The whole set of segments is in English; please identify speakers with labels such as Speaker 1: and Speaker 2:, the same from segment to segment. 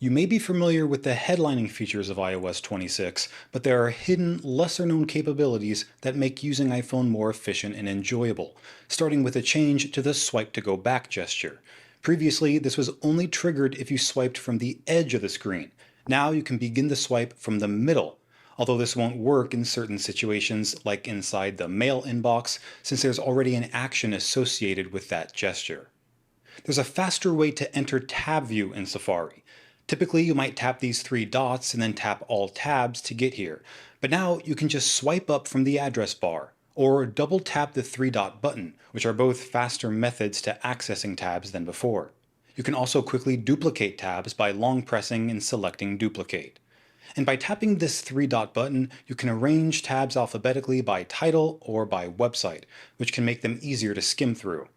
Speaker 1: You may be familiar with the headlining features of iOS 26, but there are hidden, lesser-known capabilities that make using iPhone more efficient and enjoyable, starting with a change to the swipe to go back gesture. Previously, this was only triggered if you swiped from the edge of the screen. Now you can begin the swipe from the middle, although this won't work in certain situations like inside the mail inbox, since there's already an action associated with that gesture. There's a faster way to enter tab view in Safari. Typically, you might tap these three dots and then tap all tabs to get here, but now you can just swipe up from the address bar, or double tap the three-dot button, which are both faster methods to accessing tabs than before. You can also quickly duplicate tabs by long pressing and selecting duplicate. And by tapping this three-dot button, you can arrange tabs alphabetically by title or by website, which can make them easier to skim through.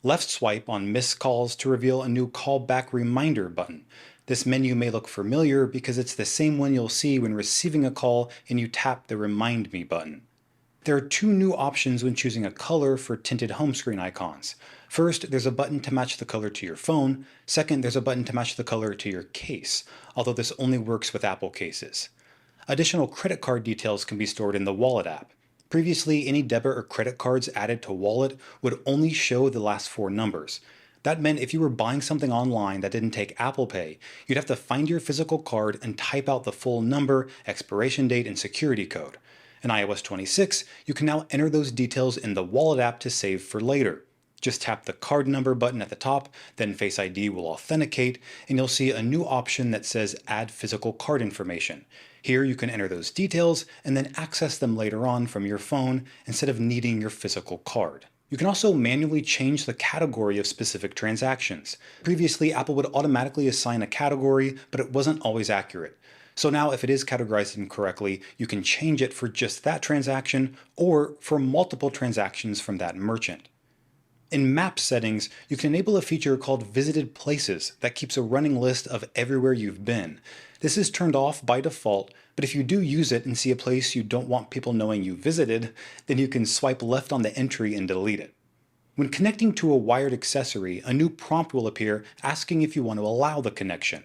Speaker 1: Left swipe on missed calls to reveal a new callback reminder button. This menu may look familiar because it's the same one you'll see when receiving a call and you tap the Remind Me button. There are two new options when choosing a color for tinted home screen icons. First, there's a button to match the color to your phone. Second, there's a button to match the color to your case, although this only works with Apple cases. Additional credit card details can be stored in the Wallet app. Previously, any debit or credit cards added to Wallet would only show the last four numbers. That meant if you were buying something online that didn't take Apple Pay, you'd have to find your physical card and type out the full number, expiration date, and security code. In iOS 26, you can now enter those details in the Wallet app to save for later. Just tap the card number button at the top, then Face ID will authenticate, and you'll see a new option that says Add Physical Card Information. Here you can enter those details and then access them later on from your phone instead of needing your physical card. You can also manually change the category of specific transactions. Previously, Apple would automatically assign a category, but it wasn't always accurate. So now if it is categorized incorrectly, you can change it for just that transaction or for multiple transactions from that merchant. In Map settings, you can enable a feature called Visited Places that keeps a running list of everywhere you've been. This is turned off by default, but if you do use it and see a place you don't want people knowing you visited, then you can swipe left on the entry and delete it. When connecting to a wired accessory, a new prompt will appear asking if you want to allow the connection.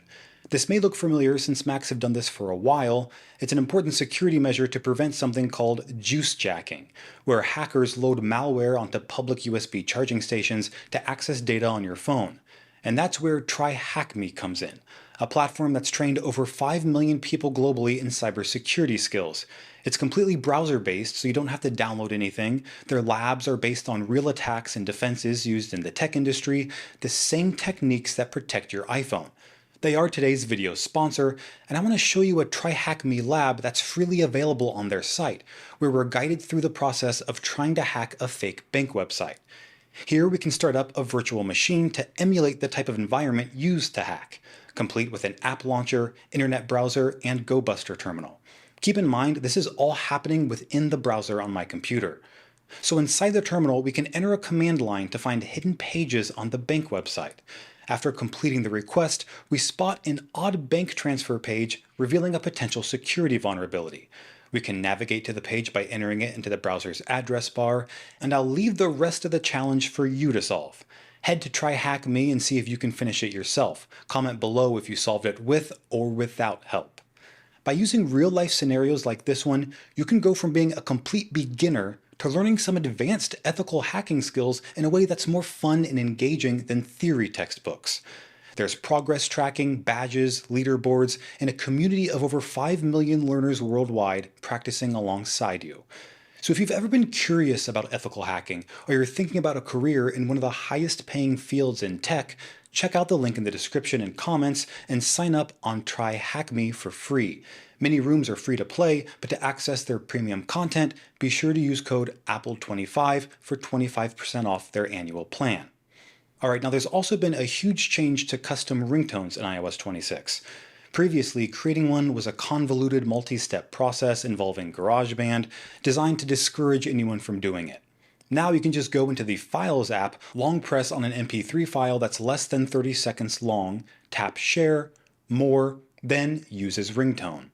Speaker 1: This may look familiar since Macs have done this for a while. It's an important security measure to prevent something called juice jacking, where hackers load malware onto public USB charging stations to access data on your phone. And that's where TryHackMe comes in, a platform that's trained over 5 million people globally in cybersecurity skills. It's completely browser-based, so you don't have to download anything. Their labs are based on real attacks and defenses used in the tech industry, the same techniques that protect your iPhone. They are today's video sponsor, and I want to show you a TryHackMe lab that's freely available on their site, where we're guided through the process of trying to hack a fake bank website. Here we can start up a virtual machine to emulate the type of environment used to hack, complete with an app launcher, internet browser, and GoBuster terminal. Keep in mind, this is all happening within the browser on my computer. So inside the terminal, we can enter a command line to find hidden pages on the bank website. After completing the request, we spot an odd bank transfer page revealing a potential security vulnerability. We can navigate to the page by entering it into the browser's address bar, and I'll leave the rest of the challenge for you to solve. Head to TryHackMe and see if you can finish it yourself. Comment below if you solved it with or without help. By using real-life scenarios like this one, you can go from being a complete beginner to learning some advanced ethical hacking skills in a way that's more fun and engaging than theory textbooks. There's progress tracking, badges, leaderboards, and a community of over 5 million learners worldwide practicing alongside you. So if you've ever been curious about ethical hacking, or you're thinking about a career in one of the highest paying fields in tech, check out the link in the description and comments and sign up on TryHackMe for free. Many rooms are free to play, but to access their premium content, be sure to use code APPLE25 for 25% off their annual plan. Alright, now there's also been a huge change to custom ringtones in iOS 26. Previously, creating one was a convoluted multi-step process involving GarageBand, designed to discourage anyone from doing it. Now you can just go into the Files app, long press on an MP3 file that's less than 30 seconds long, tap Share, More, then use as ringtone.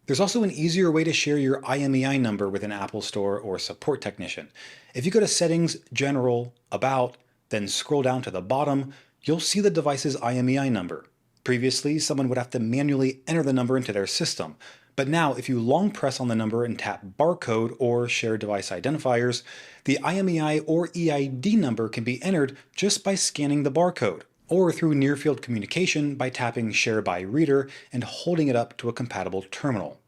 Speaker 1: There's also an easier way to share your IMEI number with an Apple Store or support technician. If you go to Settings, General, About, then scroll down to the bottom, you'll see the device's IMEI number. Previously, someone would have to manually enter the number into their system, but now if you long press on the number and tap barcode or shared device identifiers, the IMEI or EID number can be entered just by scanning the barcode, or through near-field communication by tapping Share by Reader and holding it up to a compatible terminal.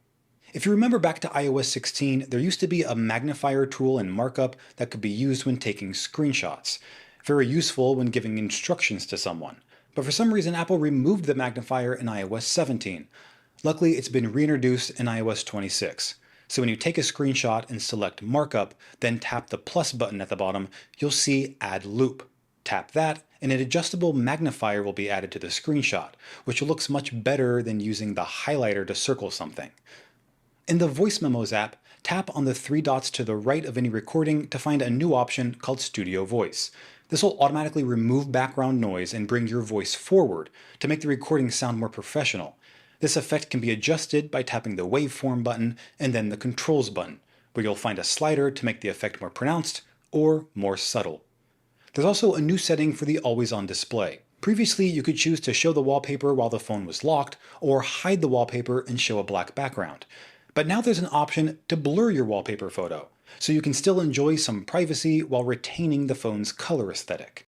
Speaker 1: If you remember back to iOS 16, there used to be a magnifier tool in markup that could be used when taking screenshots. Very useful when giving instructions to someone. But for some reason, Apple removed the magnifier in iOS 17. Luckily, it's been reintroduced in iOS 26. So when you take a screenshot and select markup, then tap the plus button at the bottom, you'll see Add Loop. Tap that, and an adjustable magnifier will be added to the screenshot, which looks much better than using the highlighter to circle something. In the Voice Memos app, tap on the three dots to the right of any recording to find a new option called Studio Voice. This will automatically remove background noise and bring your voice forward to make the recording sound more professional. This effect can be adjusted by tapping the Waveform button and then the Controls button, where you'll find a slider to make the effect more pronounced or more subtle. There's also a new setting for the always-on display. Previously, you could choose to show the wallpaper while the phone was locked, or hide the wallpaper and show a black background. But now there's an option to blur your wallpaper photo, so you can still enjoy some privacy while retaining the phone's color aesthetic.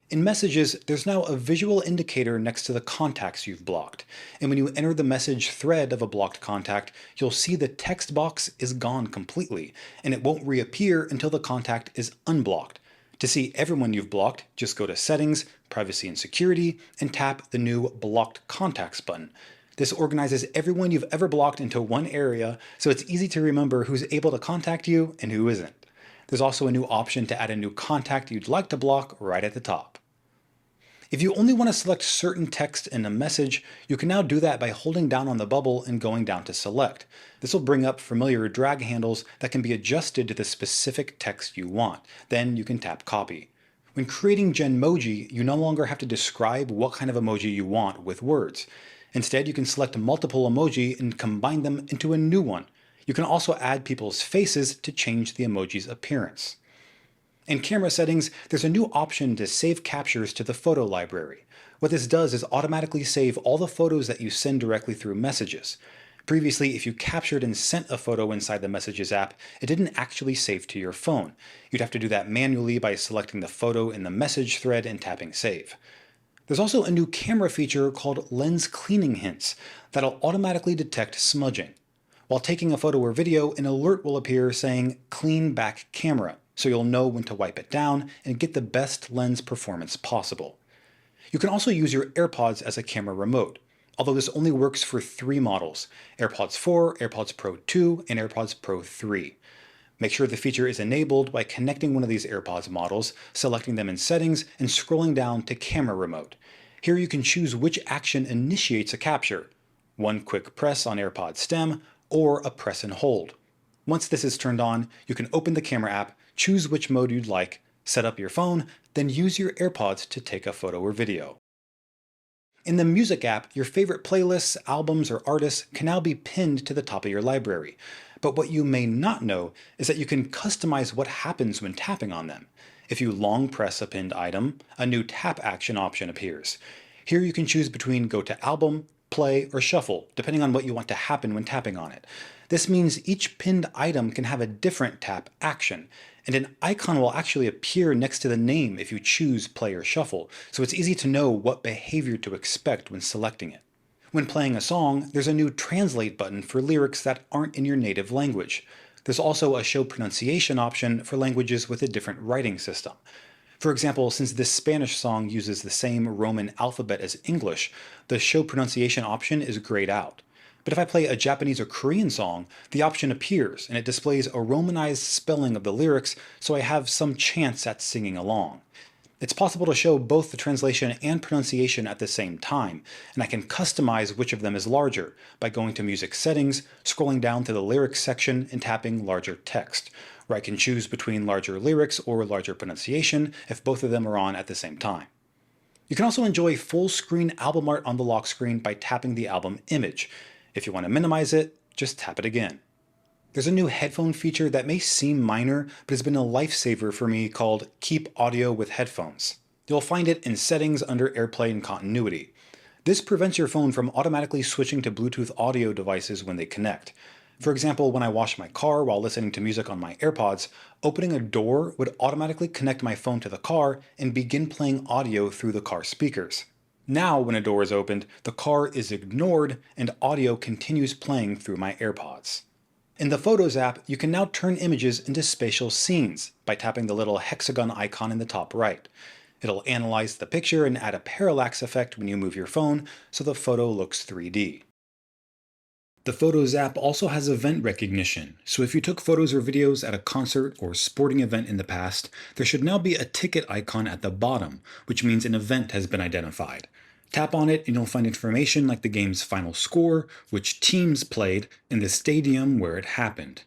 Speaker 1: In Messages, there's now a visual indicator next to the contacts you've blocked, and when you enter the message thread of a blocked contact, you'll see the text box is gone completely, and it won't reappear until the contact is unblocked. To see everyone you've blocked, just go to Settings, Privacy and Security, and tap the new Blocked Contacts button. This organizes everyone you've ever blocked into one area, so it's easy to remember who's able to contact you and who isn't. There's also a new option to add a new contact you'd like to block right at the top. If you only want to select certain text in a message, you can now do that by holding down on the bubble and going down to Select. This will bring up familiar drag handles that can be adjusted to the specific text you want. Then you can tap Copy. When creating Genoji, you no longer have to describe what kind of emoji you want with words. Instead, you can select multiple emoji and combine them into a new one. You can also add people's faces to change the emoji's appearance. In camera settings, there's a new option to save captures to the photo library. What this does is automatically save all the photos that you send directly through Messages. Previously, if you captured and sent a photo inside the Messages app, it didn't actually save to your phone. You'd have to do that manually by selecting the photo in the message thread and tapping Save. There's also a new camera feature called Lens Cleaning Hints that'll automatically detect smudging. While taking a photo or video, an alert will appear saying Clean Back Camera, so you'll know when to wipe it down and get the best lens performance possible. You can also use your AirPods as a camera remote, although this only works for 3 models: AirPods 4, AirPods Pro 2, and AirPods Pro 3. Make sure the feature is enabled by connecting one of these AirPods models, selecting them in Settings, and scrolling down to Camera Remote. Here you can choose which action initiates a capture: one quick press on AirPod stem, or a press and hold. Once this is turned on, you can open the camera app, choose which mode you'd like, set up your phone, then use your AirPods to take a photo or video. In the Music app, your favorite playlists, albums, or artists can now be pinned to the top of your library. But what you may not know is that you can customize what happens when tapping on them. If you long press a pinned item, a new tap action option appears. Here you can choose between go to album, play, or shuffle, depending on what you want to happen when tapping on it. This means each pinned item can have a different tap action, and an icon will actually appear next to the name if you choose play or shuffle, so it's easy to know what behavior to expect when selecting it. When playing a song, there's a new translate button for lyrics that aren't in your native language. There's also a show pronunciation option for languages with a different writing system. For example, since this Spanish song uses the same Roman alphabet as English, the show pronunciation option is grayed out. But if I play a Japanese or Korean song, the option appears and it displays a romanized spelling of the lyrics, so I have some chance at singing along. It's possible to show both the translation and pronunciation at the same time, and I can customize which of them is larger by going to Music Settings, scrolling down to the Lyrics section, and tapping Larger Text, where I can choose between larger lyrics or larger pronunciation if both of them are on at the same time. You can also enjoy full-screen album art on the lock screen by tapping the album image. If you want to minimize it, just tap it again. There's a new headphone feature that may seem minor, but has been a lifesaver for me called Keep Audio with Headphones. You'll find it in Settings under AirPlay and Continuity. This prevents your phone from automatically switching to Bluetooth audio devices when they connect. For example, when I wash my car while listening to music on my AirPods, opening a door would automatically connect my phone to the car and begin playing audio through the car speakers. Now, when a door is opened, the car is ignored and audio continues playing through my AirPods. In the Photos app, you can now turn images into spatial scenes by tapping the little hexagon icon in the top right. It'll analyze the picture and add a parallax effect when you move your phone so the photo looks 3D. The Photos app also has event recognition, so if you took photos or videos at a concert or sporting event in the past, there should now be a ticket icon at the bottom, which means an event has been identified. Tap on it and you'll find information like the game's final score, which teams played, and the stadium where it happened.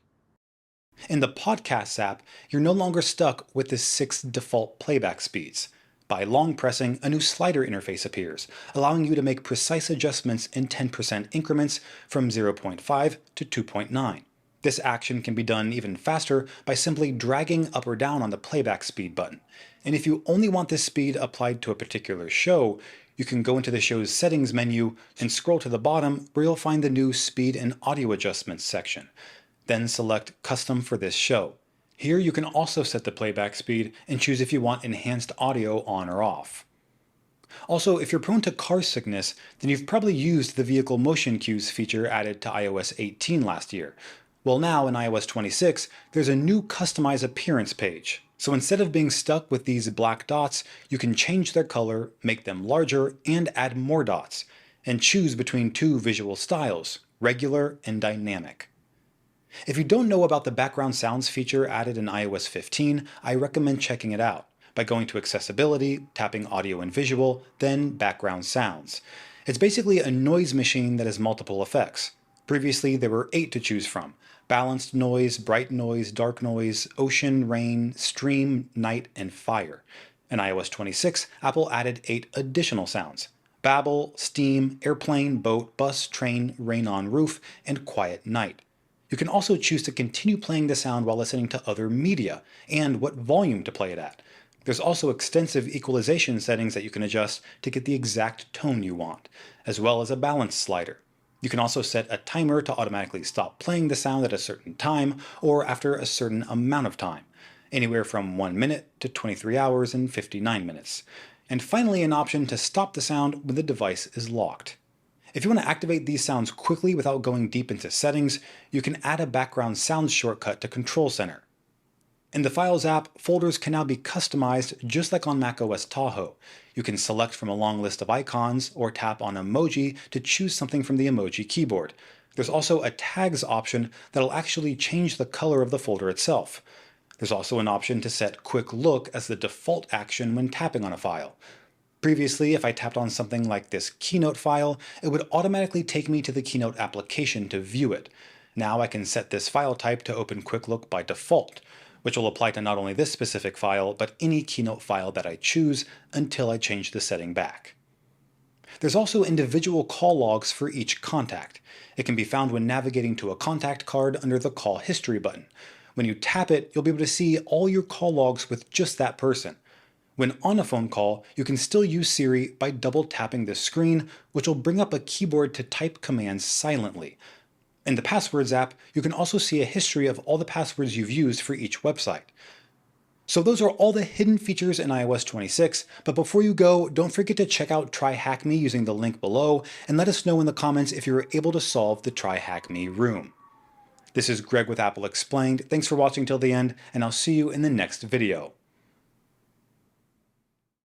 Speaker 1: In the Podcasts app, you're no longer stuck with the 6 default playback speeds. By long pressing, a new slider interface appears, allowing you to make precise adjustments in 10% increments from 0.5 to 2.9. This action can be done even faster by simply dragging up or down on the playback speed button. And if you only want this speed applied to a particular show, you can go into the show's settings menu and scroll to the bottom where you'll find the new speed and audio adjustments section. Then select Custom for this show. Here you can also set the playback speed and choose if you want enhanced audio on or off. Also, if you're prone to car sickness, then you've probably used the vehicle motion cues feature added to iOS 18 last year. Well, now in iOS 26, there's a new Customize Appearance page. So instead of being stuck with these black dots, you can change their color, make them larger, and add more dots, and choose between two visual styles, regular and dynamic. If you don't know about the background sounds feature added in iOS 15, I recommend checking it out by going to Accessibility, tapping Audio and Visual, then Background Sounds. It's basically a noise machine that has multiple effects. Previously, there were 8 to choose from: balanced noise, bright noise, dark noise, ocean, rain, stream, night, and fire. In iOS 26, Apple added 8 additional sounds: babble, steam, airplane, boat, bus, train, rain on roof, and quiet night. You can also choose to continue playing the sound while listening to other media, and what volume to play it at. There's also extensive equalization settings that you can adjust to get the exact tone you want, as well as a balance slider. You can also set a timer to automatically stop playing the sound at a certain time or after a certain amount of time, anywhere from 1 minute to 23 hours and 59 minutes. And finally, an option to stop the sound when the device is locked. If you want to activate these sounds quickly without going deep into settings, you can add a background sounds shortcut to Control Center. In the Files app, folders can now be customized just like on macOS Tahoe. You can select from a long list of icons or tap on emoji to choose something from the emoji keyboard. There's also a tags option that'll actually change the color of the folder itself. There's also an option to set Quick Look as the default action when tapping on a file. Previously, if I tapped on something like this Keynote file, it would automatically take me to the Keynote application to view it. Now I can set this file type to open Quick Look by default, which will apply to not only this specific file, but any Keynote file that I choose until I change the setting back. There's also individual call logs for each contact. It can be found when navigating to a contact card under the Call History button. When you tap it, you'll be able to see all your call logs with just that person. When on a phone call, you can still use Siri by double tapping this screen, which will bring up a keyboard to type commands silently. In the Passwords app, you can also see a history of all the passwords you've used for each website. So those are all the hidden features in iOS 26, but before you go, don't forget to check out Try Hack Me using the link below, and let us know in the comments if you were able to solve the Try Hack Me room. This is Greg with Apple Explained. Thanks for watching till the end, and I'll see you in the next video.